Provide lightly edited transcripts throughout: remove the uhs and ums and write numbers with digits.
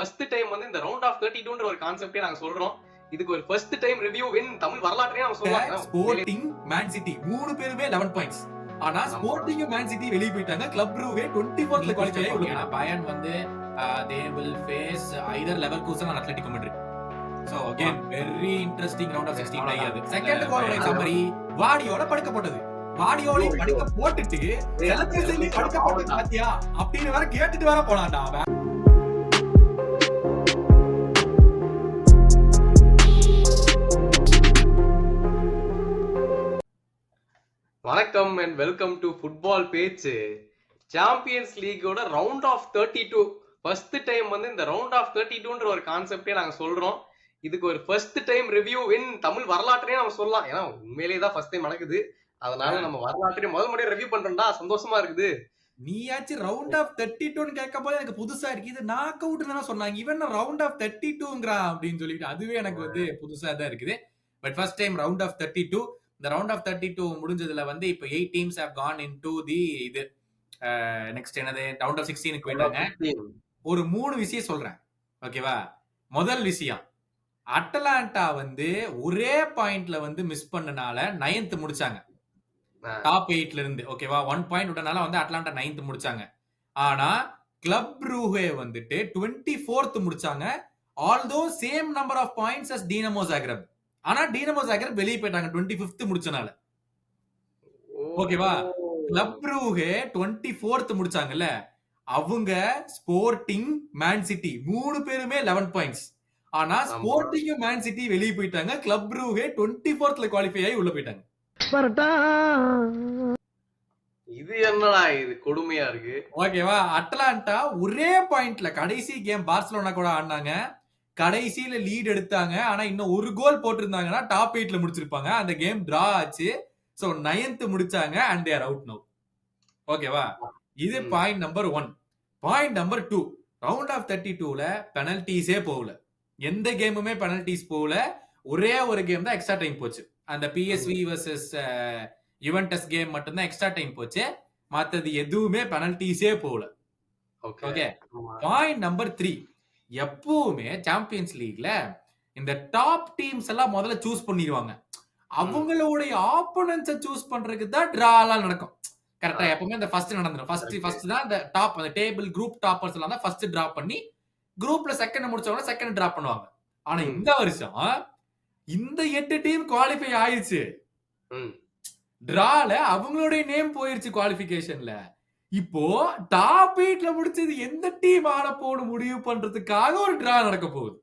First time வந்து இந்த round of 32ன்ற ஒரு கான்செப்டே நாங்க சொல்றோம். இதுக்கு ஒரு ஃபர்ஸ்ட் டைம் ரிவ்யூ வின் தமிழ் வரலாற்றையே நாம சொல்லலாம். ஸ்போர்ட்டிங், மேன் சிட்டி மூணு பேருமே 11 பாயிண்ட்ஸ். ஆனா ஸ்போர்ட்டிங் மேன் சிட்டி வெளிய போயிட்டாங்க. கிளப் ப்ரூவே 24th குவாலிஃபை ஆகி உள்ள. பயன் வந்து they will face either Leverkusen or Atletico Madrid. So again very interesting round of 16 ஆகியது. Second goal summary வாடியோட படுக்கப்பட்டது. வாடியோட படுக்க போட்டுட்டு செலிப்ரேஷன்ல படுக்கப்பட்டது பாத்தியா அப்படினு வேற கேட்டுட்டு வேற போனான்டா அவன். வணக்கம் அண்ட் வெல்கம் டு ஃபுட்பால் பேச்சு. சாம்பியன்ஸ் லீகோட ரவுண்ட் ஆஃப் 32 ஃபர்ஸ்ட் டைம் வந்து இந்த ரவுண்ட் ஆஃப் 32ன்ற ஒரு கான்செப்டே நாங்க சொல்றோம். இதுக்கு ஒரு ஃபர்ஸ்ட் டைம் ரிவ்யூ வின் தமிழ் வரலாற்றையே நம்ம சொல்லலாம். ஏன்னா உண்மையிலேயே தான் ஃபர்ஸ்ட் டைம் நடக்குது. அதனால நம்ம வரலாற்றையே முதல் முறையா ரிவ்யூ பண்றோம்டா, சந்தோஷமா இருக்குது. நீயாச்சு ரவுண்ட் ஆஃப் 32ன்னு கேட்கும்போது எனக்கு புதுசா இருக்கு. இது நாக் அவுட் தான சொன்னாங்க, இவன் ரவுண்ட் ஆஃப் 32ங்கறா அப்படின்னு சொல்லிட்டு அதுவே எனக்கு வந்து புதுசா தான் இருக்குது. But first time round of 32. இந்த ரவுண்ட் ஆஃப் 32 முடிஞ்சதுல வந்து இப்போ 8 teams have gone into the இது நெக்ஸ்ட் என்னது ரவுண்ட் ஆஃப் 16க்கு போயிட்டாங்க. ஒரு 3 விஷயம் சொல்றேன், ஓகேவா? முதல் விஷயம், அட்டலாண்டா வந்து ஒரே பாயிண்ட்ல வந்து மிஸ் பண்ணனால 9th முடிச்சாங்க டாப் 8ல இருந்து, ஓகேவா? 1 பாயிண்ட் விட்டனால வந்து அட்லாண்டா 9th முடிச்சாங்க. ஆனா கிளப் ப்ரூவே வந்துட்டு 24th முடிச்சாங்க. Although same number of points as Dinamo Zagreb. ஆனா டினமோ ஜாக்ரெப் வெளிய போயிட்டாங்க 25th முடிச்சனால, ஓகேவா? கிளப் ப்ரூவே 24th முடிச்சாங்கல்ல, அவங்க ஸ்போர்ட்டிங், மேன் சிட்டி மூணு பேருமே 11 பாயிண்ட்ஸ். ஆனா ஸ்போர்ட்டிங் மேன் சிட்டி வெளிய போயிட்டாங்க. கிளப் ப்ரூவே 24th குவாலிஃபை ஆகி உள்ள போயிட்டாங்க. இது என்னடா இது கொடுமையா இருக்கு, ஓகேவா? அட்லாண்டா ஒரே பாயிண்ட்ல கடைசி கேம் பார்சலோனா கூட ஆடினாங்க. கடைசியில லீட் எடுத்தாங்க. ஆனா இன்னும் ஒரு கோல் போட்டிருந்தாங்கன்னா டாப் 8ல முடிச்சிருப்பாங்க. அந்த கேம் டிரா ஆச்சு. சோ 9th முடிச்சாங்க and they are out now. ஓகேவா? இது point number 1. Point number 2, round of 32ல பெனல்டிஸே போகல. எந்த கேமுமே பெனல்டிஸ் போகல. ஒரே ஒரு கேம் தான் எக்ஸ்ட்ரா டைம் போச்சு. அந்த PSV vs யுவென்டஸ் கேம் மட்டும் தான் எக்ஸ்ட்ரா டைம் போச்சு. மத்தது எதுவுமே பெனல்டிஸே போகல. ஓகே. பாயிண்ட் நம்பர் 3, எப்பவுமே சாம்பியன்ஸ் லீக்ல இந்த டாப் டீம்ஸ் எல்லாம் முதல்ல சூஸ் பண்ணிடுவாங்க. அவங்களுடைய ஆப்போனன்ட்ஸை சூஸ் பண்றதுக்கு தான் டிராலாம் நடக்கும். கரெக்டா? எப்பவுமே இந்த ஃபர்ஸ்ட் நடந்துரும். ஃபர்ஸ்ட் தான் இந்த டாப், அந்த டேபிள் குரூப் டாப்பர்ஸ் எல்லாம் தான் ஃபர்ஸ்ட் டிரா பண்ணி குரூப்ல செகண்ட் முடிச்சவங்க செகண்ட் டிரா பண்ணுவாங்க. ஆனா இந்த வருஷம் இந்த 8 டீம் குவாலிஃபை ஆயிருச்சு. டிரால அவங்களுடைய நேம் போயிருச்சு குவாலிஃபிகேஷன்ல. இப்போ டாப் 8ல முடிச்சது எந்த டீம் ஆட போன்னு முடிவு பண்றதுக்காக ஒரு டிரா நடக்க போகுது.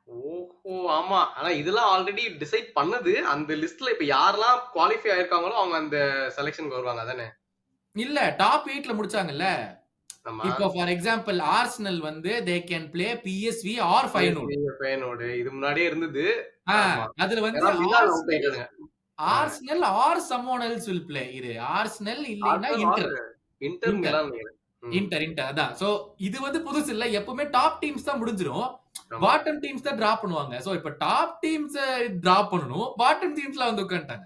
ஓஹோ, ஆமா. ஆனா இதெல்லாம் ஆல்ரெடி டிசைட் பண்ணது. அந்த லிஸ்ட்ல இப்ப யாரெல்லாம் குவாலிஃபை ஆயிருக்காங்களோ அவங்க அந்த செலக்ஷனுக்கு வருவாங்க தானே? இல்ல, டாப் 8ல முடிச்சாங்கல்ல. இப்போ ஃபார் எக்ஸாம்பிள் ஆர்சனல் வந்து they can play PSV or Feyenoord. இது முன்னாடியே இருந்தது. அதுல வந்து Arsenal or someone else will play. இது ஆர்சனல் இல்லனா இன்டர் அதான். சோ இது வந்து புதுசு இல்ல. எப்பவுமே டாப் டீம்ஸ் தான் முடிஞ்சிரும், பாட்டம் டீம்ஸ் தான் டிரா பண்ணுவாங்க. சோ இப்ப டாப் டீம்ஸ் டிரா பண்ணனும், பாட்டம் டீம்ஸ்ல வந்து உட்கார்ந்தாங்க.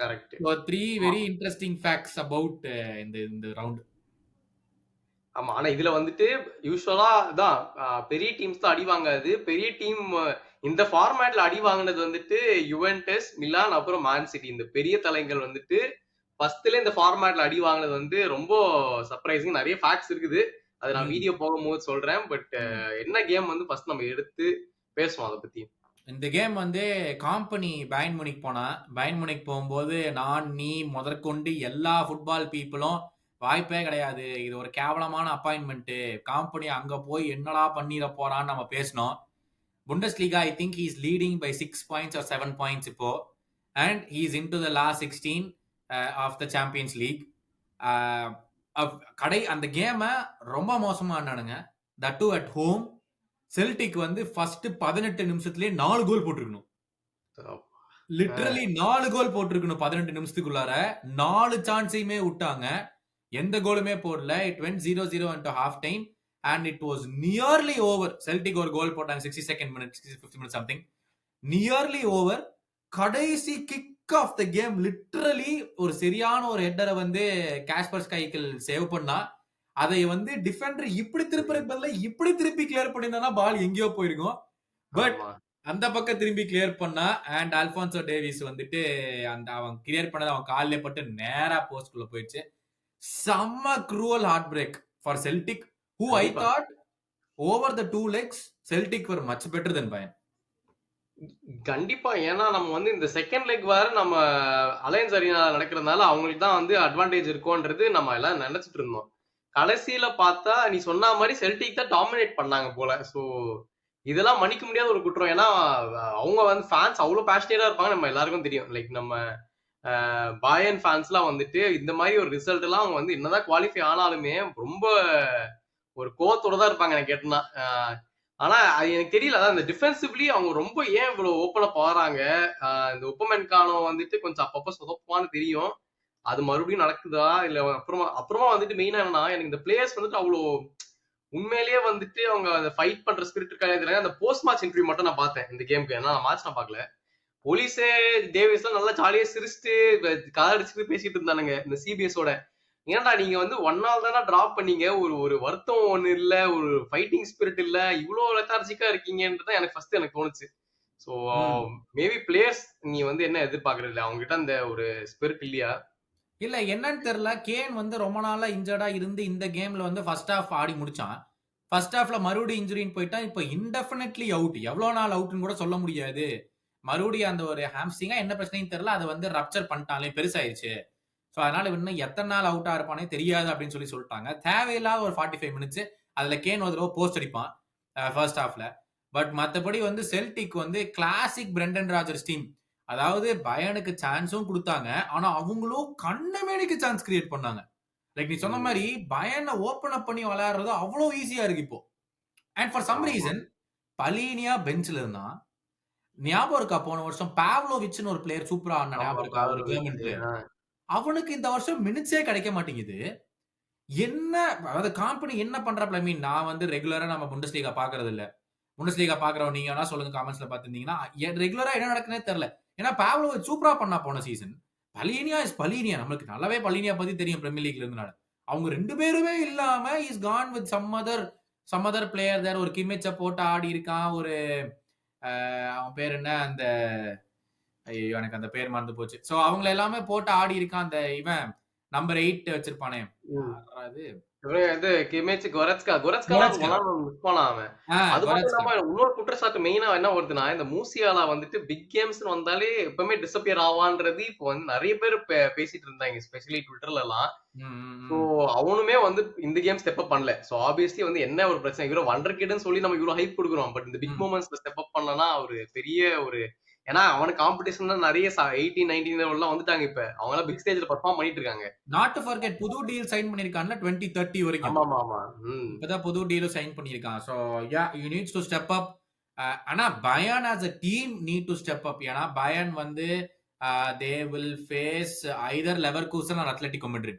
Correct. So 3 very interesting facts about இந்த ரவுண்ட். ஆமா, ஆனா இதுல வந்துட்டு யூசுவலா தான் பெரிய டீம்ஸ் தான் அடி வாங்காது. பெரிய டீம் இந்த ஃபார்மேட்ல அடி வாங்கினது வந்துட்டு யுவென்டஸ், மிலான், அப்புறம் மேன் சிட்டி. இந்த பெரிய தலைகள் வந்துட்டு ஃபர்ஸ்ட்ல இந்த ஃபார்மேட்ல அடி வாங்கினது வந்து ரொம்ப சர்ப்ரைசிங். நிறைய ஃபேக்ட்ஸ் இருக்குது, அது நான் வீடியோ போகும்போது சொல்றேன். பட் என்ன கேம் வந்து ஃபர்ஸ்ட் நம்ம எடுத்து பேசுவோம் அதை பத்தி. இந்த கேம் வந்து காம்பனி பயன் முனிக் போனா, பயன் முனிக் போகும்போது நான் நீ முதற்கொண்டு எல்லா ஃபுட்பால் பீப்புளும் வாய்ப்பே கிடையாது, இது ஒரு கேவலமான அப்பாயின்மெண்ட், காம்பனி அங்க போய் என்னடா பண்ணிட போறான்னு நம்ம பேசணும். புண்டஸ்லீகா I think he is leading by 6 points or 7 points இப்போ, and he is into the last 16 of the Champions League. அந்த கேமை ரொம்ப மோசமா ஆனானுங்க. That too at home. Celtic வந்து ஃபர்ஸ்ட் 18 நிமிஷத்துலயே 4 கோல் போட்டிருக்கணும். லிட்டரலி 4 கோல் போட்டிருக்கணும் 18 நிமிஷத்துக்குள்ளார. 4 சான்ஸையுமே விட்டாங்க, எந்த கோலுமே போடல. It went 0-0 into half time and it was nearly over. Celtic ஒரு கோல் போட்டாங்க 62nd minute, 65th minute something, nearly over. கடைசி kick off the game literally ஒரு சரியான ஒரு ஹெட்டரை வந்து காஸ்பர் ஸ்கைக்கிள் சேவ் பண்ணா. அதை வந்து டிஃபெண்டர் இப்படி திருப்புறதுக்கு பதிலா இப்படி திருப்பி கிளியர் பண்ணியிருந்தா பால் எங்கேயோ போயிருக்கும். பட் ஆமா அந்த பக்கம் திரும்பி கிளியர் பண்ணா அண்ட் அல்பான்சோ டேவிஸ் வந்துட்டு அந்த அவன் கிளியர் பண்ணது அவன் காலிலே பட்டு நேரா போஸ்ட்குள்ள போயிடுச்சு. செம்ம cruel heartbreak for Celtic, who I கண்டிப்பா thought over the 2 legs Celtic were much better than பயன். கண்டிப்பா. ஏன்னா நம்ம வந்து இந்த செகண்ட் லெக் வேற நம்ம அலையன்ஸ் அரீனா நடக்கிறதுனால அவங்களுக்கு தான் வந்து அட்வான்டேஜ் இருக்கும்ன்றது நம்ம எல்லாம் நினைச்சிட்டு இருந்தோம். கடைசியில பார்த்தா நீ சொன்ன மாதிரி செல்டிக் தான் டாமினேட் பண்ணாங்க போல. சோ இதெல்லாம் மன்னிக்க முடியாத ஒரு குற்றம். ஏன்னா அவங்க வந்து ஃபேன்ஸ் அவ்வளவு பேஷனேட்டா இருப்பாங்க, நம்ம எல்லாருக்கும் தெரியும். லைக் நம்ம பாயன் ஃபேன்ஸ்லாம் வந்துட்டு இந்த மாதிரி ஒரு ரிசல்ட் எல்லாம் அவங்க வந்து என்னதான் குவாலிஃபை ஆனாலுமே ரொம்ப ஒரு கோவத்தோட தான் இருப்பாங்க எனக்கு கேட்டனா. ஆனா அது எனக்கு தெரியல, அதான் இந்த டிஃபென்சிவ்லி அவங்க ரொம்ப ஏன் இவ்வளவு ஓப்பனா போறாங்க. இந்த உப்பமென்கானோ வந்துட்டு கொஞ்சம் அப்பப்ப சொதப்பான்னு தெரியும். அது மறுபடியும் நடக்குதா இல்ல அப்புறமா அப்புறமா வந்துட்டு மெயினா என்னன்னா, எனக்கு இந்த பிளேயர்ஸ் வந்துட்டு அவ்வளோ உண்மையிலேயே வந்துட்டு அவங்க அந்த ஃபைட் பண்ற ஸ்பிரிட் இருக்காங்க. அந்த போஸ்ட் மேட்ச் இன்டர்வியூ மட்டும் நான் பார்த்தேன் இந்த கேமுக்கு. ஏன்னா மேட்ச் நான் பார்க்கல. போலீஸே டேவிஸ் எல்லாம் நல்லா ஜாலியா சிரிச்சுட்டு காதடிச்சுட்டு பேசிட்டு இருந்தானுங்க இந்த சிபிஎஸோட. ஏன்டா நீங்க வந்து ஒன்னால தானே டிராப் பண்ணீங்க, ஒரு ஒரு வருத்தம் ஒண்ணு இல்ல, ஒரு ஃபைட்டிங் ஸ்பிரிட் இல்ல, இவ்வளவு லெத்தார்ஜிக்கா இருக்கீங்கன்றதான் எனக்கு ஃபர்ஸ்ட் எனக்கு தோணுச்சு. ஸோ மேபி பிளேயர்ஸ் நீ வந்து என்ன எதிர்பார்க்கறது, அவங்க கிட்ட அந்த ஒரு ஸ்பிரிட் இல்லையா? இல்ல என்னன்னு தெரியல, கேன் வந்து ரொம்ப நாளா இன்ஜர்டா இருந்து இந்த கேம்ல வந்து ஃபர்ஸ்ட் ஹாஃப் ஆடி முடிச்சான். ஃபர்ஸ்ட் ஹாஃப்ல மறுபடியும் இன்ஜுரின்னு போயிட்டான். இப்போ இன்டெஃபினெட்லி அவுட். எவ்வளவு நாள் அவுட்னு கூட சொல்ல முடியாது. மறுபடியும் அந்த ஒரு ஹாம்ஸ்ட்ரிங்கா என்ன பிரச்சனைன்னு தெரியல, அதை வந்து ரப்சர் பண்ணிட்டாலே பெருசாயிருச்சு. ஸோ அதனால இன்னும் எத்தனை நாள் அவுட்டா இருப்பானே தெரியாது அப்படின்னு சொல்லிட்டாங்க. தேவையில்லாத ஒரு 45 மினிட்ஸ் அதுல கேன் ஒரு தடவை போஸ்ட் அடிப்பான் ஃபர்ஸ்ட் ஹாஃப்ல. பட் மத்தபடி வந்து செல்டிக் வந்து கிளாசிக் பிரெண்டன் ராஜர்ஸ் டீம். அதாவது பயனுக்கு சான்ஸும் கொடுத்தாங்க, ஆனா அவங்களும் கண்ணமேனிக்கு சான்ஸ் கிரியேட் பண்ணாங்க. லைக் நீ சொன்ன மாதிரி பயனை ஓபன் அப் பண்ணி விளையாடுறது அவ்வளவு ஈஸியா இருக்கு இப்போ. அண்ட் ஃபார் சம் ரீசன் பலீனியா பெஞ்ச்ல இருந்தான். ஞாபகம் இருக்கா போன வருஷம் பாவ்லோவிச்னு ஒரு பிளேயர் சூப்பரா ஆடினா ஞாபகம் இருக்கா, ஒரு ஜெர்மன் பிளேயர். அவனுக்கு இந்த வருஷம் மினிட்ஸே கிடைக்க மாட்டேங்குது. என்ன அதாவது காம்பனி என்ன பண்றாப்ல? ஐ மீன் நான் வந்து ரெகுலரா நம்ம புண்டஸ்லீகா பாக்குறது இல்ல. புண்டஸ்லீகா பாக்குறவங்க நீங்க வேணா சொல்லுங்க கமெண்ட்ஸ்ல பாத்துருந்தீங்கன்னா. ரெகுலரா என்ன நடக்குனே தெரியல. ஏன்னா பாவ்லோவிச் சூப்பரா பண்ணா போன சீசன். பலீனியா இஸ் பலீனியா. நமக்கு நல்லாவே பலீனியா பத்தி தெரியும் பிரீமியர் லீக்ல இருந்தனால. அவங்க ரெண்டு பேருமே இல்லாம is gone with some other player there. ஒரு கிமிச்ச போட்டு ஆடி இருக்கான். ஒரு அவன் பேர் என்ன, அந்த ஐயோ எனக்கு அந்த பேர் மறந்து போச்சு. சோ அவங்கள எல்லாமே போட்டு ஆடி இருக்கான். அந்த இவன் நம்பர் 8 வச்சிருப்பானே, அது இது கிமேச் கோரட்ஸ்காலாம் மிஸ் பண்ணான் அவன். அது மட்டும் இல்லாம இன்னொரு குற்றச்சாட்டு மெயினா என்ன வருதுன்னா, இந்த மூசியாலா வந்துட்டு பிக் கேம்ஸ் வந்தாலே எப்பவுமே டிசப்பியர் ஆவான்றது இப்போ வந்து நிறைய பேர் பேசிட்டு இருந்தாங்க, ஸ்பெஷலி ட்விட்டர்ல எல்லாம். சோ அவனுமே வந்து இந்த கேம் ஸ்டெப் அப் பண்ணல. சோ ஆப்வியஸ்லி வந்து என்ன ஒரு பிரச்சனை, இவ்வளவு வண்டர் கிட்னு சொல்லி நம்ம இவ்வளவு ஹைப் கொடுக்குறோம். பட் இந்த பிக் மூமெண்ட்ஸ்ல ஸ்டெப் அப் பண்ணலனா ஒரு பெரிய ஒரு, ஏன்னா அவனுக்கு காம்படிஷன் நிறைய 18, 19 எல்லாம் வந்துட்டாங்க. இப்ப அவங்க எல்லாம் பிக் ஸ்டேஜ்ல பெர்ஃபார்ம் பண்ணிட்டு இருக்காங்க. நாட் டு ஃபர்கெட் புது டீல் சைன் பண்ணிருக்கான்ல 2030 வரைக்கும். ஆமா ஆமா. இப்பதான் புது டீல் சைன் பண்ணிருக்கான். So yeah you needs to step up. ஆனா பயன் as a team need to step up. ஏன்னா பயன் வந்து they will face either Leverkusen or Atletico Madrid.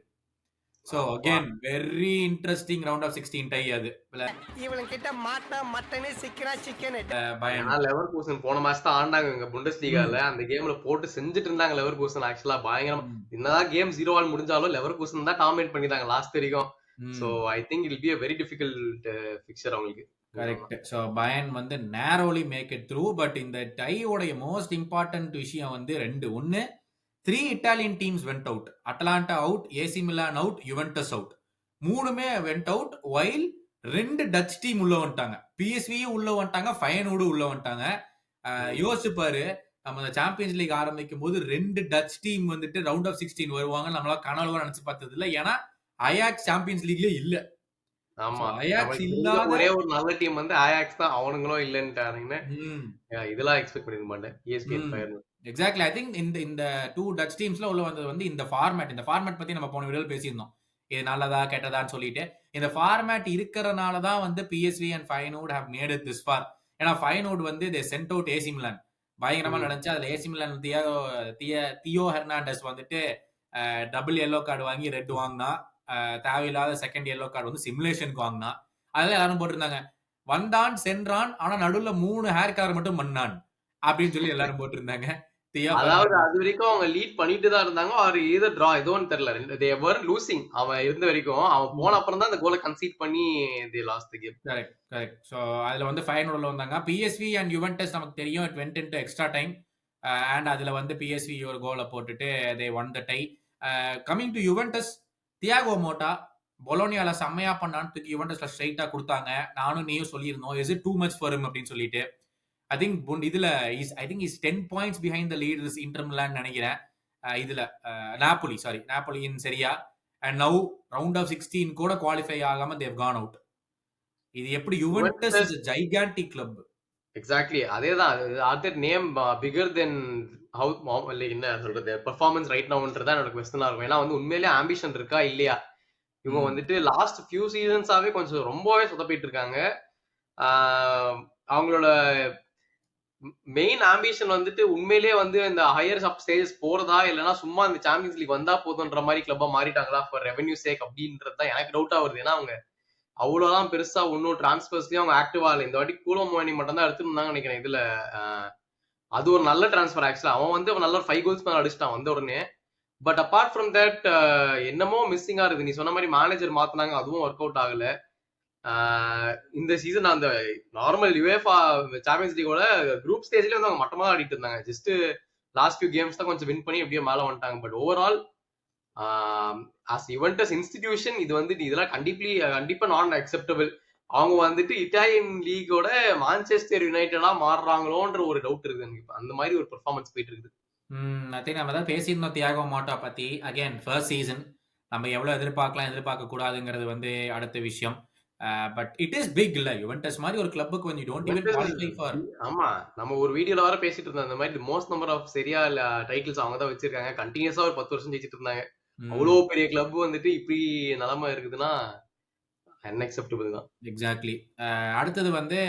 So again very interesting round of 16 tie அது. இவன் கிட்ட மாட்டா மட்டனே சிக்கனா சிக்கன். பயனா லெவர்கூசன் போன மேட்ச் தான் ஆண்டாங்க இங்க புண்டஸ்லீகால. அந்த கேம்ல போட்டு செஞ்சுட்டு இருந்தாங்க லெவர்கூசன். ஆக்சுவலா பயங்கரமா என்னதான் கேம் 0-1 முடிஞ்சாலும் லெவர்கூசன் தான் டாமினேட் பண்ணிட்டாங்க லாஸ்ட் வரைக்கும். So I think it will be a very difficult fixture அவங்களுக்கு. கரெக்ட். சோ பயன் வந்து narrowly make it through. But இந்த டையோட மோஸ்ட் இம்பார்ட்டன்ட் விஷயம் வந்து ரெண்டு. ஒன்னு 3 Italian teams went out. Atalanta out, AC Milan out, Juventus out. மூணுமே went out while 2 Dutch team உள்ள வந்துட்டாங்க. PSV உள்ள வந்துட்டாங்க, ஃபயனோடு உள்ள வந்துட்டாங்க. யோசிச்சு பாரு, நம்ம இந்த சாம்பியன்ஸ் லீக் ஆரம்பிக்கும் போது 2 Dutch team வந்துட்டு ரவுண்ட் ஆஃப் 16 வருவாங்க நம்மளா கனவுல நினைச்சு பார்த்தது இல்ல. ஏன்னா அயாக்ஸ் சாம்பியன்ஸ் லீக்லயே இல்ல. ஆமா, அயாக்ஸ் இல்லாத ஒரே ஒரு நல்ல டீம் வந்து அயாக்ஸ் தான். அவனுங்களும் இல்லன்னுட்டானுங்க. இதெல்லாம் எக்ஸ்பெக்ட் பண்ணிருக்க மாட்டேன். PSG fire exactly. I think இந்த 2 டச் டீம்ஸ்ல உள்ள வந்தது வந்து இந்த ஃபார்மேட் பத்தி நம்ம போன வீடியோல பேசியிருந்தோம். இது நல்லதா கெட்டதான்னு சொல்லிட்டு. இந்த ஃபார்மேட் இருக்கிறனால தான் வந்து PSV and Feyenoord have made it this far. ஏன்னா ஃபயனோட் வந்து they sent out AC Milan. பயங்கரமா நடந்துச்சு. அதுல AC Milan தியோ ஹெர்னாண்டஸ் வந்துட்டு டபுள் எல்லோ கார்டு வாங்கி ரெட் வாங்கினா. தேவையில்லாத செகண்ட் எல்லோ கார்டு வந்து சிமுலேஷனுக்கு வாங்கினா. அதெல்லாம் எல்லாரும் போட்டிருந்தாங்க. வந்தான் சென்றான், ஆனா நடுவுல 3 ஹேர் கலர் மட்டும் பண்ணான் அப்படின்னு சொல்லி எல்லாரும் போட்டிருந்தாங்க. தியா அதாவது பெர்னாண்டஸ். அது வரைக்கும் அவங்க லீட் பண்ணிட்டு தான் இருந்தாங்க. ஆர் either draw ஏதோ ஒன்னு தெரியல. they were losing. அவன் இருந்த வரைக்கும் அவன் போன அப்புறம் தான் அந்த கோலை கன்சீட் பண்ணி they lost the game. Correct correct. So அதுல வந்து ஃபைனல் வந்தாங்க. பிஎஸ்வி அண்ட் யுவென்டஸ் நமக்கு தெரியும் it went into extra time and அதுல வந்து பிஎஸ்வி ஒரு கோலை போட்டுட்டு they won the tie. Coming to Juventus, Thiago Motta பொலோனியால செம்மையா பண்ணான்னு தூக்கி யுவென்டஸ்ல ஸ்ட்ரைட்டா கொடுத்தாங்க. நானும் நீயும் சொல்லியிருந்தோம் is it too much for him அப்படின்னு சொல்லிட்டு. ஐ திங்க் இதுல I think is 10 points behind the lead is Inter Milan நினைக்கிறேன். இதுல நாப்போலி இன் சரியா அண்ட் நவ் ரவுண்ட் ஆஃப் 16 கூட குவாலிஃபை ஆகாம தேவ் கான் அவுட். இது எப்படி Juventus is a gigantic club. Exactly அதேதான். Other name figure then how like என்ன சொல்றது பெர்ஃபார்மன்ஸ் ரைட் நவுன்றதா என்னோட கொஸ்டினா இருக்கும். ஏன்னா வந்து உண்மையிலேயே ஆம்பிஷன் இருக்கா இல்லையா? இவங்க வந்துட்டு லாஸ்ட் ஃபியூ சீசன்ஸாவே கொஞ்சம் ரொம்பவே சொதப்பிட்டு இருக்காங்க. அவங்களோட மெயின் ஆம்பிஷன் வந்துட்டு உண்மையிலேயே வந்து இந்த ஹையர் சப் ஸ்டேஜஸ் போறதா இல்லைன்னா சும்மா இந்த சாம்பியன்ஸ் லீக் வந்தா போதுன்ற மாதிரி கிளப்பா மாறிட்டாங்களா ஃபார் ரெவென்யூ சேக் அப்படின்றது தான் எனக்கு டவுட்டா வருது. ஏன்னா அவங்க அவ்வளவுதான் பெருசா ஒன்னும் டிரான்ஸ்பர்ஸ்லயும் அவங்க ஆக்டிவா இல்லை. இந்த வாட்டி கூலோமோனி மட்டும் தான் எடுத்துருந்தாங்க நினைக்கிறேன். இதுல அது ஒரு நல்ல டிரான்ஸ்பர் ஆக்சுவலா. அவன் வந்து நல்ல ஒரு 5 கோல்ஸ் மேல அடிச்சிட்டான் வந்த உடனே. பட் அப்பார்ட் ஃப்ரம் தட் என்னமோ மிஸ்ஸிங்கா இருக்கு. நீ சொன்ன மாதிரி மேனேஜர் மாத்தினாங்க, அதுவும் ஒர்க் அவுட் ஆகல. இந்த சீசன் அந்த நார்மல் யுவேஃபா சாம்பியன்ஸ் லீகோட குரூப் ஸ்டேஜ்ல வந்து அவங்க மட்டமா ஆடிட்டு இருந்தாங்க. ஜஸ்ட் லாஸ்ட் ஃபியூ கேம்ஸ் தான் கொஞ்சம் வின் பண்ணி எப்படியோ மேல வந்துட்டாங்க. But overall as Juventus institution இது வந்து இதெல்லாம் கண்டிப்பா நான் அக்செப்டபிள். அவங்க வந்துட்டு இட்டாலியன் லீகோட மான்செஸ்டர் யுனைடெடா மாறுறாங்களோன்ற ஒரு டவுட் இருக்கு எனக்கு. அந்த மாதிரி ஒரு பெர்ஃபார்மன்ஸ் போயிட்டு இருக்குது. ஐ திங்க் நம்ம தான் பேசியிருந்தோம் தியாகோ மோட்டா பத்தி. அகைன் ஃபர்ஸ்ட் சீசன் நம்ம எவ்வளவு எதிர்பார்க்க கூடாதுங்கிறது வந்து அடுத்த விஷயம். பட் இட் இஸ் பிக் இல்ல யுவென்டஸ் மாதிரி ஒரு கிளப்புக்கு வந்து டோன்ட் ஈவன் குவாலிஃபை ஃபார். ஆமா, நம்ம ஒரு வீடியோல வர பேசிட்டு இருந்தோம் அந்த மாதிரி மோஸ்ட் நம்பர் ஆஃப் சரியா டைட்டில்ஸ் அவங்க தான் வச்சிருக்காங்க. கண்டினியூஸா ஒரு 10 வருஷம் ஜெயிச்சிட்டு இருந்தாங்க. அவ்வளவு பெரிய கிளப் வந்துட்டு இப்படி நிலைமை இருக்குதுன்னா அன்அக்செப்டபிள் தான். எக்ஸாக்ட்லி. அடுத்தது வந்து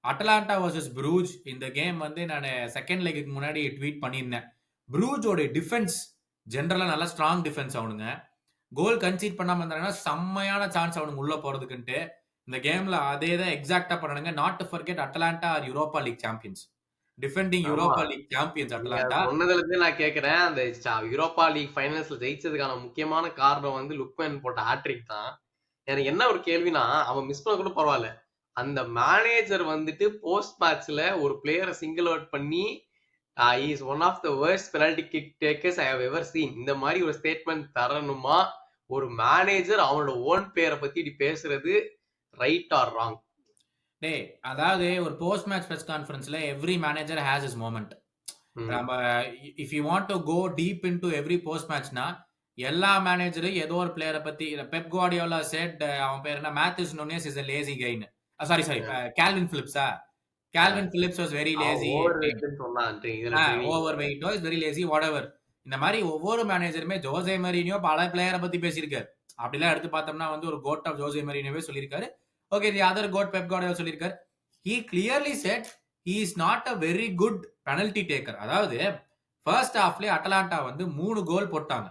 அட்டலாண்டா வர்சஸ் ப்ரூஜ். இந்த கேம் வந்து நான் செகண்ட் லெக்குக்கு முன்னாடி ட்வீட் பண்ணியிருந்தேன். ப்ரூஜோட டிஃபென்ஸ் ஜென்ரலா நல்லா ஸ்ட்ராங் டிஃபென்ஸ். அவனுங்க கோல் கன்சீட் பண்ணாம இருந்தாங்கன்னா செம்மையான சான்ஸ் அவனுக்கு உள்ள போறதுக்குன்ட்டு. இந்த கேம்ல அதே தான் எக்ஸாக்டா பண்ணானுங்க. Not to forget Atalanta are Europa League champions, defending Europa League champions Atalanta. சொன்னதுல இருந்து நான் கேக்குறேன், அந்த யூரோப்பா லீக் ஃபைனல்ஸ்ல ஜெயிச்சதுக்கான முக்கியமான காரணம் வந்து லுக்மேன் போட்ட ஹாட்ரிக் தான். எனக்கு என்ன ஒரு கேள்வினா, அவன் மிஸ் பண்ண கூட பரவாயில்ல, அந்த மேனேஜர் வந்துட்டு போஸ்ட் மேட்ச்ல ஒரு பிளேயரை சிங்கிள் அவுட் பண்ணி is one of the worst penalty kick takers I have ever seen, இந்த மாதிரி ஒரு ஸ்டேட்மெண்ட் தரணுமா? ஒரு மேனேஜர் அவனோட ஓன் பிளேயரை பத்தி இப்படி பேசுறது ரைட் ஆர் ராங்? டேய், அதாவது ஒரு போஸ்ட் மேட்ச் பிரஸ் கான்ஃபரன்ஸ்ல every manager has his moment. நம்ம if you want to go deep into every post மேட்ச்னா எல்லா மேனேஜரும் ஏதோ ஒரு பிளேயரை பத்தி, பெப் குவார்டியோலா செட், அவன் பேர் என்ன, Matheus Nunes is a lazy guy. Sorry Kalvin பிலிப்ஸா, Kalvin Phillips was very lazy, overweight, was very lazy, whatever. இந்த மாதிரி ஒவ்வொரு மேனேஜருமே ஜோசே மரினியோ பல பிளேயரை பத்தி பேசியிருக்காரு. அப்படிலாம் எடுத்து பார்த்தோம்னா வந்து ஒரு கோட் ஆஃப் ஜோசே மரினியோவே சொல்லியிருக்காரு. Okay, the other coach Pep Guardiola சொல்லியிருக்காரு. he clearly said he is not a very good penalty taker. அதாவது ஃபர்ஸ்ட் ஹாஃப்ல அட்டலாண்டா வந்து 3 கோல் போட்டாங்க.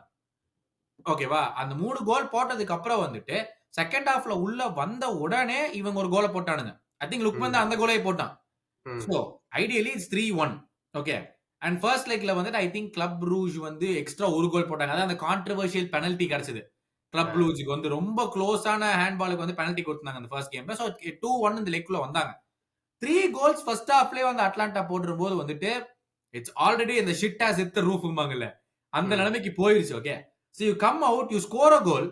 ஓகேவா? அந்த 3 கோல் போட்டதுக்கு அப்புறம் வந்துட்டு செகண்ட் ஹாஃப்ல உள்ள வந்த உடனே இவங்க ஒரு கோலை போட்டானுங்க. ஐ திங்க் லுக்மன் தான் அந்த கோலையை போட்டான். So ideally it's 3-1. Okay, and first லெக்ல வந்துட்டு ஐ திங்க் கிளப் ரூஜ் வந்து எக்ஸ்ட்ரா ஒரு கோல் போட்டாங்க. அதாவது அந்த கான்ட்ரோவர்ஷியல் பெனல்டி கிடைச்சது கிளப் ரூஜுக்கு வந்து, ரொம்ப க்ளோஸான ஹேண்ட் பாலுக்கு வந்து பெனல்டி கொடுத்தாங்க அந்த ஃபர்ஸ்ட் கேம்ல. சோ 2-1 இந்த லெக்குள்ள வந்தாங்க. 3 கோல்ஸ் ஃபர்ஸ்ட் ஹாஃப்லயே வந்து அட்லாண்டா போடும்போது வந்துட்டு இட்ஸ் ஆல்ரெடி இந்த ஷிட் ஹஸ் ஹிட் தி ரூஃப்பாங்கல்ல, அந்த நிலைமைக்கு போயிருச்சு. Okay, so you come out, you score a goal,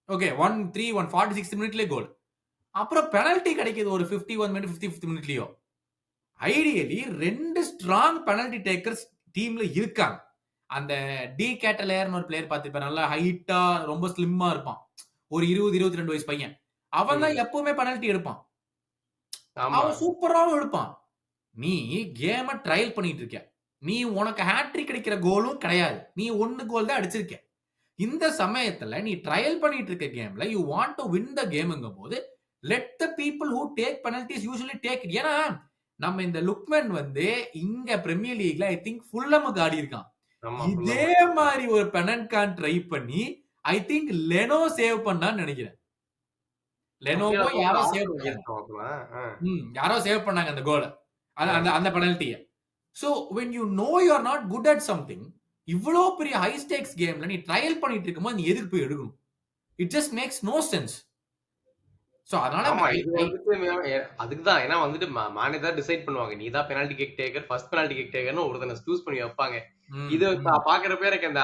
okay, 1-3-1 46th மினிட்லயே கோல். அப்புறம் பெனல்டி கிடைக்குது ஒரு 51 மினிட் 55th மினிட்லயோ. ஐடியலி 2 ஸ்ட்ராங் பெனல்டி டேக்கர்ஸ் டீம்ல இருக்காங்க. அந்த டி கேட்டலேயர்னு ஒரு பிளேயர் பார்த்திருப்பேன், நல்லா ஹைட்டா ரொம்ப ஸ்லிம்மா இருப்பான், ஒரு 20-22 வயசு பையன். அவன் தான் எப்பவுமே பெனல்டி எடுப்பான், அவன் சூப்பராவும் எடுப்பான். நீ கேம ட்ரையல் பண்ணிட்டு இருக்க, நீ உனக்கு ஹேட்ரிக் கிடைக்கிற கோலும் கிடையாது, நீ 1 கோல் தான் அடிச்சிருக்க. இந்த சமயத்துல நீ ட்ரையல் பண்ணிட்டு இருக்க கேம்ல you want to win the கேம்ங்கும் போது let the people who take penalties usually take it. ஏன்னா நம்ம இந்த லுக்மேன் வந்து இங்க பிரீமியர் லீக்ல ஐ திங்க் ஃபுல்லமுக்கு ஆடி இருக்கான். இதே மாதிரி ஒரு பெனல்கான் ட்ரை பண்ணி ஐ திங்க் லெனோ சேவ் பண்ணான்னு நினைக்கிறேன். லெனோவோ யாரோ சேவ் பண்ணாங்க அந்த கோலை, அந்த பெனல்ட்டியை. So when you know you are not good at something, இவ்வளோ பெரிய ஹை ஸ்டேக்ஸ் கேம்ல நீ ட்ரையல் பண்ணிட்டு இருக்கும்போது நீ எதுக்கு போய் எடுக்கணும்? It just makes no sense. So அதனால ஆமா இது வந்துட்டு அதுக்குதான். ஏன்னா வந்துட்டு மேனேஜர் டிசைட் பண்ணுவாங்க, நீ தான் penalty kick taker, first penalty kick டேக்கர்னு ஒருத்தனை சூஸ் பண்ணி வைப்பாங்க. இது பாக்குறப்ப எனக்கு அந்த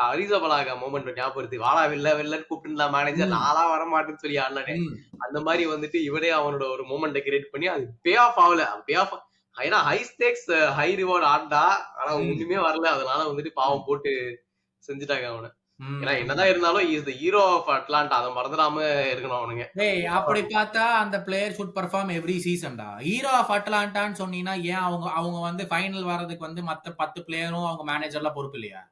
அரிசபலாக மூமெண்ட் ஞாபகம் வருது. வாழா வெள்ளன்னு கூப்பிட்டு மேனேஜர் நாளா வர மாட்டேன்னு சொல்லி ஆடனே, அந்த மாதிரி வந்துட்டு இவனே அவனோட ஒரு மூமெண்ட்டை கிரியேட் பண்ணி அது பே ஆஃப் ஆகல. பே ஆஃப் ஏன்னா ஹை ஸ்டேக்ஸ் ஹை ரிவார்ட் ஆண்டா, ஆனா ஒண்ணுமே வரல. அதனால வந்துட்டு பாவம் போட்டு செஞ்சுட்டாங்க அவனை. ஏன்னா என்னதான் இருந்தாலும் is the hero of Atalanta, அதை மறந்துடாம இருக்கணும் அவனுங்க. அப்படி பார்த்தா அந்த பிளேயர் ஷுட் பெர்ஃபார்ம் எவ்ரி சீசன்டா. ஹீரோ ஆஃப் அட்லாண்டான்னு சொன்னீங்கன்னா ஏன் அவங்க வந்து ஃபைனல் வர்றதுக்கு வந்து மத்த 10 பிளேயரும் அவங்க மேனேஜர்லாம் பொறுப்பு இல்லையா?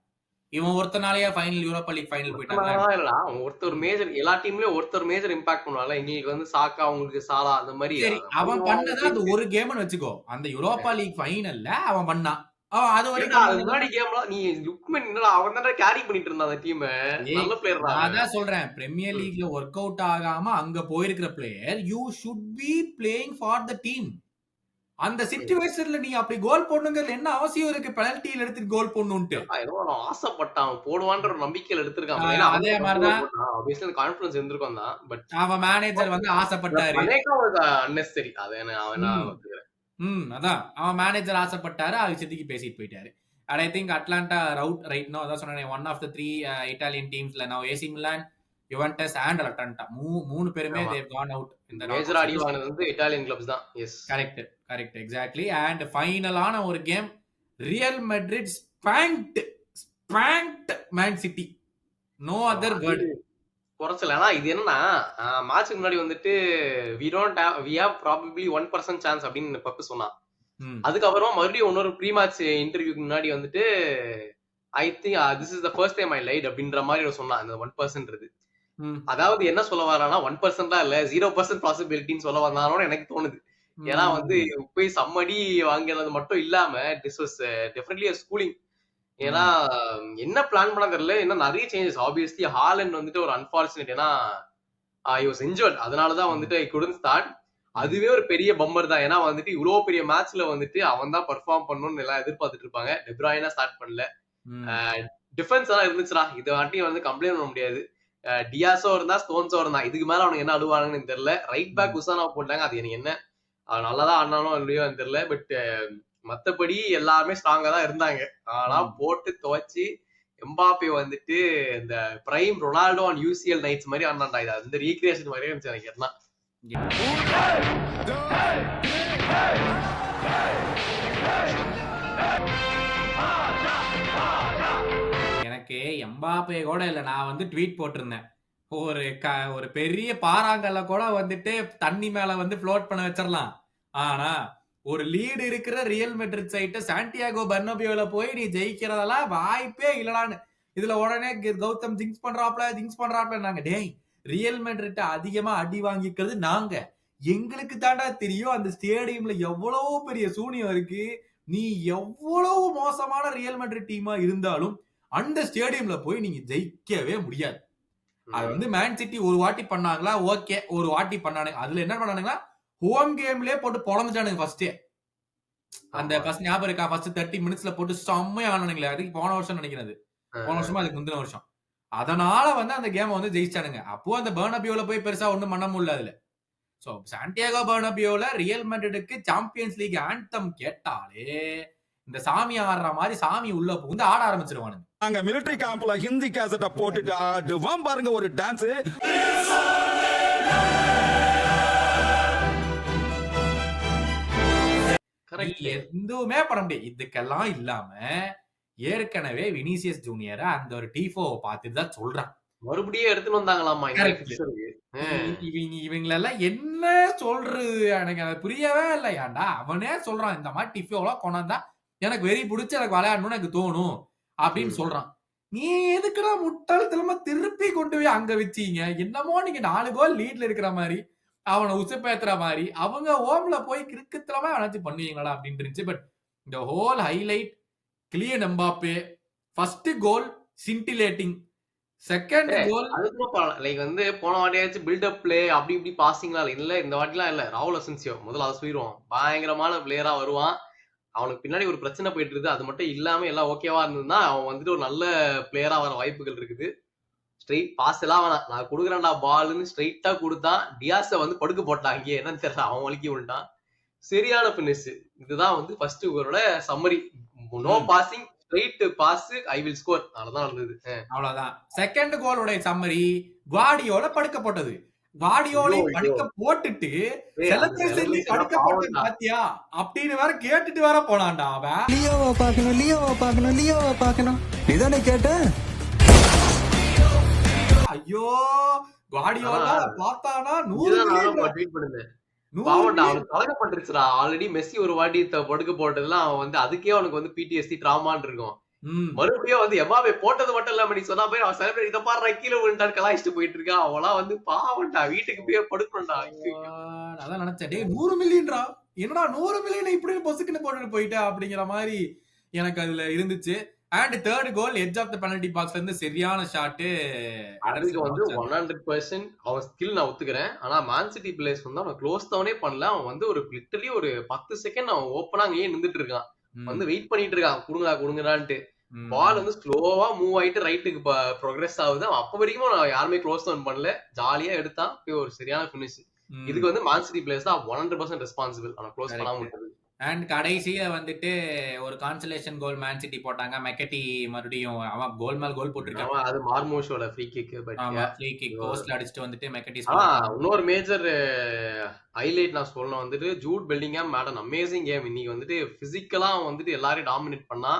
இவன் ஒருத்தனாலயே ஃபைனல் யூரோப்பா லீக் ஃபைனல் போயிட்டாங்க. ஒருத்தர் மேஜர், எல்லா டீம்லயும் ஒருத்தர் மேஜர் இம்பாக்ட் பண்ணுவாங்க. எங்களுக்கு வந்து சாக்கா, அவங்களுக்கு சாலா, அந்த மாதிரி. சரி, அவன் பண்ணது அந்த ஒரு கேம்னு வச்சுக்கோ. அந்த யூரோப்பா லீக் ஃபைனல்ல அவன் பண்ணான். அது வரைக்கும் முன்னாடி கேம்லாம் நீ லுக்மன் என்னடா அவன் தான் கேரி பண்ணிட்டு இருந்தான் அந்த டீம். நல்ல பிளேயர் தான். அதான் சொல்றேன், பிரீமியர் லீக்ல ஒர்க் அவுட் ஆகாம அங்க போயிருக்கிற player you should be playing for the team. அந்த சிச்சுவேஷன்ல நீ அப்படி கோல் போடணுங்கிறது என்ன அவசியம் இருக்கு? பெனல்ட்டில எடுத்து கோல் போடணும்ட்டு ஏதோ ஆசைப்பட்டான், போடுவான்ற ஒரு நம்பிக்கையில எடுத்திருக்கான். அதே மாதிரிதான் ஆப்வியஸ்லி கான்ஃபிடன்ஸ் இருந்திருக்கும் தான். பட் அவன் மேனேஜர் வந்து ஆசைப்பட்டாரு. அன்னெசரி. அதை நான் ஒத்துக்கிறேன். அதான் அவன் மேனேஜர் ஆசைப்பட்டாரு, அது சித்திக்கு பேசிட்டு போயிட்டாரு. And I think Atlanta route right now, அதான் சொன்னேன், one of the 3 Italian teamsல now AC Milan, Juventus and Atlanta மூணு பேருமே they've gone out in the major அடி வாங்குனது வந்து இட்டாலியன் கிளப்ஸ் தான். Yes, correct exactly. அண்ட் ஃபைனலான ஒரு game, Real Madrid spanked Man City. No other word. குறைச்சல. ஆனா இது என்னன்னா, மேட்ச்க்கு முன்னாடி வந்துட்டு we have probably 1% சான்ஸ் அப்படின்னு பப்பு சொன்னான். அதுக்கப்புறமா மறுபடியும் இன்னொரு ப்ரீ மேட்ச் இன்டர்வியூக்கு முன்னாடி வந்துட்டு I think this is the first time I light அப்படின்ற மாதிரி சொன்னான். அந்த 1%. அதாவது என்ன சொல்ல வரானா, 1% தான் இல்ல 0% பாசிபிலிட்டின்னு சொல்ல வந்தானோன்னு எனக்கு தோணுது. ஏன்னா வந்து போய் சம்மடி வாங்கினது மட்டும் இல்லாம this was definitely a schooling. ஏன்னா என்ன பிளான் பண்ண தெரியல. இன்னும் நிறைய சேஞ்சஸ். ஆப்வியஸ்லி ஹாலண்ட் வந்துட்டு ஒரு அன்பார்ச்சுனேட், ஏன்னா he was injured, அதனாலதான் வந்துட்டு I couldn't start. அதுவே ஒரு பெரிய பம்பர் தான். ஏன்னா வந்துட்டு இவ்வளவு பெரிய மேட்ச்ல வந்துட்டு அவன் தான் பெர்ஃபார்ம் பண்ணணும்னு எல்லாம் எதிர்பார்த்துட்டு இருப்பாங்க. டெப்ராயினா ஸ்டார்ட் பண்ணல. டிஃபென்ஸ் எல்லாம் இருந்துச்சுடா, இது வாட்டி வந்து கம்ப்ளைண்ட் பண்ண முடியாது. டியாஸோ இருந்தா, ஸ்டோன்ஸோ இருந்தா, இதுக்கு மேல அவனுக்கு என்ன அழுவானுன்னு தெரியல. ரைட் பேக் உசானா போட்டாங்க, அது எனக்கு என்ன நல்லாதான் ஆனாலும் இல்லையோ தெரியல. பட் மத்தபடி எல்லாருமே ஸ்ட்ராங்கா தான் இருந்தாங்க. ஆனா போட்டு துவைச்சு எம்பாப்பே வந்துட்டு இந்த prime Ronaldo and UCL nights மாதிரி ஆனாண்டா. இது அந்த ரீக்ரியேஷன் மாதிரியே இருந்துச்சு எனக்கு. என்ன எனக்கு எம்பாப்பே கூட இல்ல, நான் வந்து ட்வீட் போட்டிருந்தேன், ஒரு பெரிய பாறாங்கல்ல கூட வந்துட்டு தண்ணி மேல வந்து ஃப்ளோட் பண்ண வச்சிடலாம். ஆனா ஒரு லீடு இருக்கிற ரியல் மெட்ரிட் சைட்ட சாண்டியாகோ பெர்னபியோல போய் நீ ஜெயிக்கிறதெல்லாம் வாய்ப்பே இல்லடான்னு இதுல உடனே கௌதம் ஜிங்ஸ் பண்றாப்ல நாங்க. டேய், ரியல் மெட்ரிட் அதிகமா அடி வாங்கிக்கிறது நாங்க, எங்களுக்கு தாண்டா தெரியும் அந்த ஸ்டேடியம்ல எவ்வளவு பெரிய சூனியம் இருக்கு. நீ எவ்வளவு மோசமான ரியல் மெட்ரிட் டீமா இருந்தாலும் அந்த ஸ்டேடியம்ல போய் நீங்க ஜெயிக்கவே முடியாது. அது வந்து மேன் சிட்டி ஒரு வாட்டி பண்ணாங்களா, ஓகே, ஒரு வாட்டி பண்ணானுங்க. அதுல என்ன பண்ணானுங்களா, ஹோம் கேம்லயே போட்டு பொழந்துட்டானுங்க ஃபர்ஸ்டே. அந்த ஃபர்ஸ்ட் ஞாபகம் இருக்கா, ஃபர்ஸ்ட் 30 மினிட்ஸ்ல போட்டு செம்மையா ஆனானுங்களே. அதுக்கு போன வருஷம் நினைக்கிறது, போன வருஷமா அதுக்கு முந்தின வருஷம். அதனால வந்து அந்த கேம் வந்து ஜெயிச்சானுங்க. அப்போ அந்த பெர்னபியோல போய் பெருசா ஒண்ணும் பண்ண முடியல அதுல. சோ சாண்டியாகோ பெர்னபியோல ரியல் மேட்ரிடுக்கு சாம்பியன்ஸ் லீக் ஆந்தம் கேட்டாலே இந்த சாமி ஆடுற மாதிரி சாமி உள்ள புகுந்து ஆட ஆரம்பிச்சிருவானுங்க. அங்க மிலிட்டரி கேம்ப்ல ஹிந்தி கேசட்ட போட்டுட்டு ஆடுவான் பாருங்க ஒரு டான்ஸ். எதுவுமே பண்ண முடியாது. இதுக்கெல்லாம் இல்லாம ஏற்கனவே வினிசியஸ் ஜூனியர் அந்த ஒரு டிஃபோ பார்த்துட்டு தான் சொல்றான், மறுபடியும் எடுத்துட்டு வந்தாங்களாமா. இவங்களெல்லாம் என்ன சொல்றது எனக்கு அது புரியவே இல்லை. ஏன்டா அவனே சொல்றான், இந்த மாதிரி டிஃபோலாம் கொண்டாந்தா எனக்கு வெறி பிடிச்சி எனக்கு விளையாடணும்னு எனக்கு தோணும் அப்படின்னு சொல்றான். நீ எதுக்குடா முட்டாள்தனமா திருப்பி கொண்டு போய் அங்க வச்சீங்க? என்னமோ நீங்க 4 கோல் லீட்ல இருக்கிற மாதிரி, அவனை உசுப்பேத்துற மாதிரி, அவங்க ஹோம்ல போய் கிறுக்குத்தனமா எவனாச்சும் பண்ணுவீங்களா அப்படின்னு இருந்துச்சு. பட் இந்த whole highlight Kylian Mbappe first goal scintillating, second goal அதுக்கும் லைக் வந்து போன வாட்டியாச்சும் பில்டப் பிளே அப்படி இப்படி பாசிங்லாம் இல்ல, இந்த வாட்டிலாம் இல்ல. ராகுல் அசன்சியோ முதல்ல அதை சொல்லிடுவோம், பயங்கரமான பிளேயரா வருவான். அவனுக்கு பின்னாடி ஒரு பிரச்சனை போயிட்டு இருக்குது, அது மட்டும் இல்லாம எல்லாம் ஓகேவா இருந்ததுன்னா அவன் வந்துட்டு ஒரு நல்ல பிளேயரா வர வாய்ப்புகள் இருக்குது. ஸ்ட்ரெயிட் பாஸ் எல்லாம் வேணாம், நான் கொடுக்குறேன்டா பால்னு ஸ்ட்ரெயிட்டா கொடுத்தான். டியாஸ வந்து படுக்க போட்டான், இங்கே என்னன்னு தெரியல, அவன் வலிக்கி விட்டான். சரியான பினிஷ். இதுதான் வந்து ஃபர்ஸ்ட் ஓவரோட summary. No passing, straight pass, I will score. அவ்வளவுதான் நடந்தது. அவ்வளவுதான். செகண்ட் கோலோட சம்மரி, குவார்டியோல படுக்க போட்டது. குவார்டியோலை படுக்க போட்டுட்டு செலிப்ரேஷன்ல படுக்க போட்டது பாத்தியா அப்படின்னு வேற கேட்டுட்டு வேற போனான்டா அவன். லியோவா பார்க்கணும் நீதானே கேட்ட. ஐயோ குவார்டியோலா பார்த்தானா 100 பழக்கப்பட்டுருச்சுடா. ஆல்ரெடி மெஸ்ஸி ஒரு வாட்டி படுக்க போட்டதுலாம் அவன் வந்து அதுக்கே அவனுக்கு வந்து பிடிஎஸ்டி டிராமான்னு இருக்கும். மறுபடியும் வந்து எவ்வாவே போட்டது மட்டும் இல்லாம நீ சொன்னா போய் அவன் செலிபிரேட் இதை பாரு கீழே விழுந்தான்னு கலாய்ச்சிட்டு போயிட்டு இருக்கான். அவெல்லாம் வந்து பாவம்டா, வீட்டுக்கு போய் படுக்கணும்டா. அதான் நினைச்சேன், 100 மில்லியன்டா, என்னடா 100 மில்லியன் இப்படி பொசுக்குன்னு போட்டுட்டு போயிட்டா அப்படிங்கிற மாதிரி எனக்கு அதுல இருந்துச்சு. And third goal edge of the penalty பாக்ஸ்ல இருந்து சரியான ஷாட். அதுக்கு வந்து 100% அவன் ஸ்கில் நான் ஒத்துக்கிறேன். ஆனா மேன் சிட்டி பிளேயர்ஸ் வந்து அவன் க்ளோஸ் டவுனே பண்ணல. அவன் வந்து ஒரு லிட்டரலி ஒரு 10 செகண்ட் அவன் ஓப்பனா அங்கேயே நின்றுட்டு இருக்கான், வந்து வெயிட் பண்ணிட்டு இருக்கான் கொடுங்கடான்ட்டு. பால் வந்து ஸ்லோவா மூவ் ஆயிட்டு ரைட்டுக்கு ப்ரோக்ரஸ் ஆகுது. அப்ப வரைக்கும் யாருமே க்ளோஸ் டவுன் பண்ணல, ஜாலியா எடுத்தான், ஒரு சரியான பினிஷ். இதுக்கு வந்து மேன் சிட்டி பிளேயர்ஸ் தான் 100% ரெஸ்பான்சிபிள், அவன் க்ளோஸ் பண்ணாம விட்டது. அண்ட் கடைசியில வந்துட்டு ஒரு கான்சலேஷன் கோல் மேன் சிட்டி போட்டாங்க. மெக்கட்டி மறுபடியும் அவன் கோல் மேல் கோல் போட்டுருக்கான். அது மார்மோஷோட ஃப்ரீ கிக். ஃப்ரீ கிக் போஸ்ட்ல அடிச்சிட்டு வந்துட்டு மெக்கட்டி. இன்னொரு மேஜர் ஹைலைட் நான் சொல்லணும் வந்துட்டு Jude Bellingham made an amazing game. இன்னைக்கு வந்துட்டு பிசிக்கலா வந்துட்டு எல்லாரையும் டாமினேட் பண்ணா.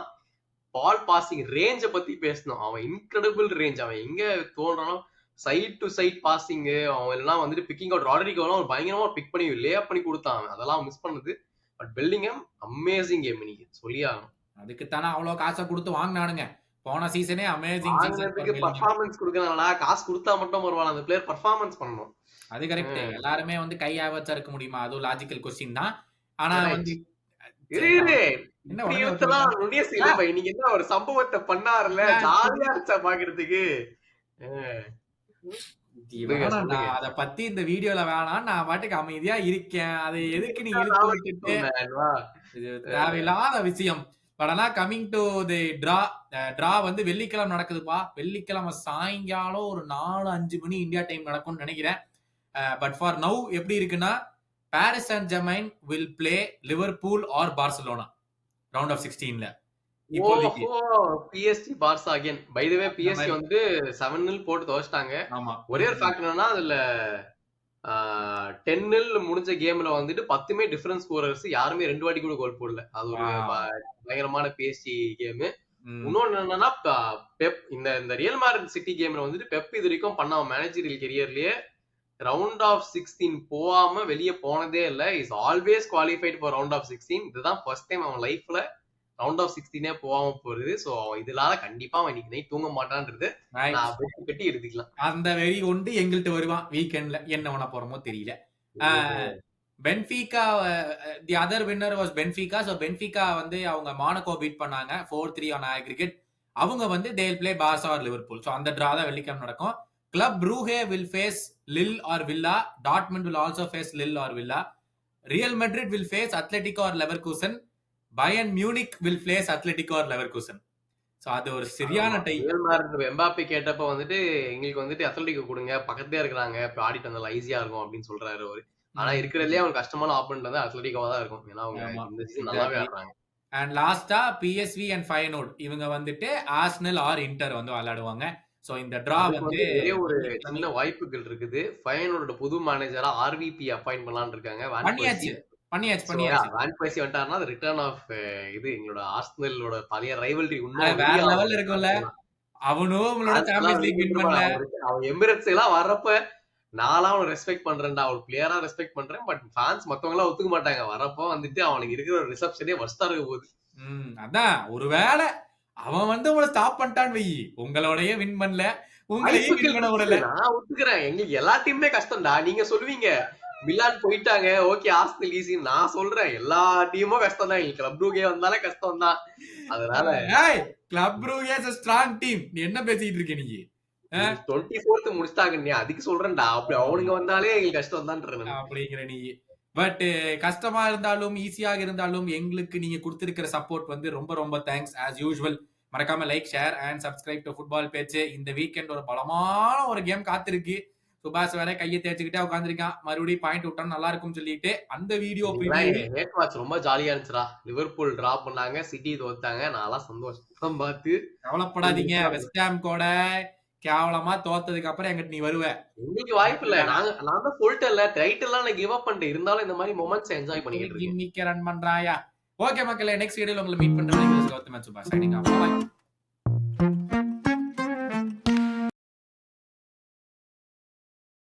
பால் பாசிங் ரேஞ்ச பத்தி பேசணும். அவன் இன்கிரெடிபிள் ரேஞ்ச். அவன் எங்க தோன்றானோ சைட் டு சைட் பாசிங், அவன் எல்லாம் வந்துட்டு பிக்கிங் அவுட் ராட்ரிகோலாம் ஒரு பயங்கரமா பிக் பண்ணி லே பண்ணி கொடுத்தான். அதெல்லாம் மிஸ் பண்ணது. பட் பெல்லிங்ஹாம் அமேசிங் கேம் இன்னைக்கு சொல்லியாகணும். அதுக்கு தானே அவ்வளவு காசை கொடுத்து வாங்கினானுங்க போன சீசனே. அமேசிங் பர்ஃபார்மன்ஸ் கொடுக்கறனால காசு கொடுத்தா மட்டும் வருவாங்க, அந்த பிளேயர் பர்ஃபார்மன்ஸ் பண்ணணும். அது கரெக்ட். எல்லாருமே வந்து கை ஆவச்சா இருக்க முடியுமா? அதுவும் லாஜிக்கல் கொஸ்டின் தான். ஆனா வந்து நீங்க என்ன ஒரு சம்பவத்தை பண்ணாருல, ஜாலியா இருந்துச்சா பாக்குறதுக்கு. அத பத்தி இந்த வீடியோல வேணாம், நான் பாட்டுக்கு அமைதியா இருக்கேன். அதை எதுக்கு நீங்க இழுத்து விட்டுட்டு, இது தேவையில்லாத விஷயம். பட் ஆனா கமிங் டு தி டிரா வந்து வெள்ளிக்கிழமை நடக்குதுப்பா. வெள்ளிக்கிழமை சாயங்காலம் ஒரு 4-5 மணி இந்தியா டைம் நடக்கும்னு நினைக்கிறேன். பட் ஃபார் நவ் எப்படி இருக்குன்னா, Paris Saint Germain will play Liverpool or Barcelona round of 16ல. இப்போதைக்கு PSG Barca again. By the way PSG வந்து 7-0 போட்டு தோச்சிட்டாங்க. ஒரே ஒரு ஃபேக்ட் என்னன்னா, அதுல 10-0 முடிஞ்ச கேம்ல வந்துட்டு 10மே டிஃபரன்ஸ் ஸ்கோரர்ஸ், யாருமே 2 வாட்டி கூட கோல் போடல. அது ஒரு பயங்கரமான PSG கேம். இன்னொன்னு என்னன்னா, பெப் இந்த ரியல் மேட்ரிட் சிட்டி கேம்ல வந்துட்டு பெப் இது வரைக்கும் பண்ண மேனேஜரியல் கெரியர்லயே ரவுண்ட் ஆஃப் 16 போகாம வெளியே போனதே இல்ல. Is always qualified for round of 16. இதுதான் ஃபர்ஸ்ட் டைம் அவன் லைஃப்ல ரவுண்ட் ஆஃப் 16 போகாம போறது. சோ இதனால கண்டிப்பா அவன் இன்னைக்கு நைட் தூங்க மாட்டான்றது நான் கட்டி எடுத்துக்கலாம். அந்த வெறி கொண்டு எங்கள்கிட்ட வருவான் வீக்கெண்ட்ல. என்ன பண்ண போறோமோ தெரியல. Benfica the other winner was Benfica. So Benfica வந்து அவங்க மானகோ பீட் பண்ணாங்க 4-3 ஆன் aggregate. அவங்க வந்து they will play Barca or Liverpool. So அந்த டிரா தான் வெள்ளிக்கிழமை நடக்கும். Club Brugge will face Lille or Villa. Dortmund will also face Lille or Villa. Real Madrid will face Atletico or Leverkusen. Bayern Munich will face Atletico or Leverkusen. So அது ஒரு சரியான tie. Real Madrid Mbappe கேட்டப்ப வந்துட்டு எங்களுக்கு வந்துட்டு Atletico கொடுங்க, பக்கத்தே இருக்காங்க, இப்ப ஆடிட்டு வந்தால ஈஸியா இருக்கும் அப்படின்னு சொல்றாரு அவரு. ஆனா இருக்கிறதுலயே அவனுக்கு கஷ்டமான ஆப்போனன்ட் வந்து அத்லெட்டிகோவா தான் இருக்கும். ஏன்னா அவங்க இந்த சீசன் நல்லாவே ஆடுறாங்க. அண்ட் லாஸ்டா PSV and Feyenoord இவங்க வந்துட்டு ஆர்சனல் ஆர் இன்டர் வந்து விளையாடுவாங்க. சோ இந்த டிரா வந்து ஒரு சின்ன வாய்ப்புகள் இருக்குது. ஃபயனோட புது மேனேஜரா RVP அப்பாயிண்ட் பண்ணலாம்னு இருக்காங்க. பண்ணியாச்சு வான் பைசி வந்துட்டாருன்னா அது ரிட்டர்ன் ஆஃப் இது எங்களோட ஆர்சனலோட பழைய ரைவல்ரி வேற லெவல்ல இருக்கும்ல. அவனும் உங்களோட சாம்பியன்ஸ் லீக் வின் பண்ணல. அவன் எமிரேட்ஸ் எல்லாம் வரப்ப நான்லாம் அவனை ரெஸ்பெக்ட் பண்றேன்டா, ஒரு பிளேயரா ரெஸ்பெக்ட் பண்றேன். பட் ஃபேன்ஸ் மத்தவங்க எல்லாம் ஒத்துக்க மாட்டாங்க. வரப்போ வந்துட்டு அவனுக்கு இருக்கிற ஒரு ரிசப்ஷனே வர்ஸ்டா இருக்க போகுது. அதான் ஒருவேளை அவன் வந்து உங்களை ஸ்டாப் பண்ணிட்டான்னு வை, உங்களோடய வின் பண்ணல, உங்களையும் வின் பண்ண விடல. நான் ஒத்துக்கிறேன், எங்களுக்கு எல்லா டீமுமே கஷ்டம்டா. நீங்க சொல்லுவீங்க மிலான் போயிட்டாங்க, ஓகே ஆர்சனல் ஈஸி. நான் சொல்றேன் எல்லா டீமும் கஷ்டம் தான். எங்களுக்கு கிளப் ப்ரூகே வந்தாலே கஷ்டம் தான். அதனால club Brugge is a strong team. நீ என்ன பேசிட்டு இருக்க நீ? 24th முடிச்சிட்டாங்க. நீ அதுக்கு சொல்றேன்டா, அப்படி அவனுங்க வந்தாலே எங்களுக்கு கஷ்டம் தான் அப்படிங்கிற நீ. பட் கஷ்டமா இருந்தாலும் ஈஸியாக இருந்தாலும் எங்களுக்கு நீங்க கொடுத்திருக்கிற சப்போர்ட் வந்து ரொம்ப ரொம்ப தேங்க்ஸ். ஆஸ் யூஷுவல் மறக்காம like, share and subscribe to football பேச்சு. இந்த வீக்கெண்ட் ஒரு பலமான ஒரு கேம் காத்திருக்கு. சுபாஷ் வேற கையை தேய்ச்சிக்கிட்டே உட்காந்துருக்கான். மறுபடியும் பாயிண்ட் விட்டா நல்லா இருக்கும்னு சொல்லிட்டு அந்த வீடியோ ஹேட் வாட்ச் ரொம்ப ஜாலியா இருந்துச்சுடா. லிவர்பூல் டிரா பண்ணாங்க, சிட்டி தோத்தாங்க. நான்லாம் சந்தோஷம் பார்த்து. கவலைப்படாதீங்க, வெஸ்ட் ஹாம் கூட கேவலமா தோத்ததுக்கு அப்புறம் எங்கிட்ட நீ வருவ. உங்களுக்கு வாய்ப்பு இல்ல. நான் தான் சொல்லிட்டேன்ல, டைட்டில் நான் கிவ் அப் பண்ணிட்டேன். இருந்தாலும் இந்த மாதிரி மொமெண்ட்ஸ் என்ஜாய் பண்ணிக்கிட்டு இருக்கேன். இன்னைக்கு ரன் பண்றாயா. ஓகே மக்களே, நெக்ஸ்ட் வீடியோல உங்களை மீட் பண்றேன். கௌதம் சுபாஷ் சைனிங் ஆஃப். பை.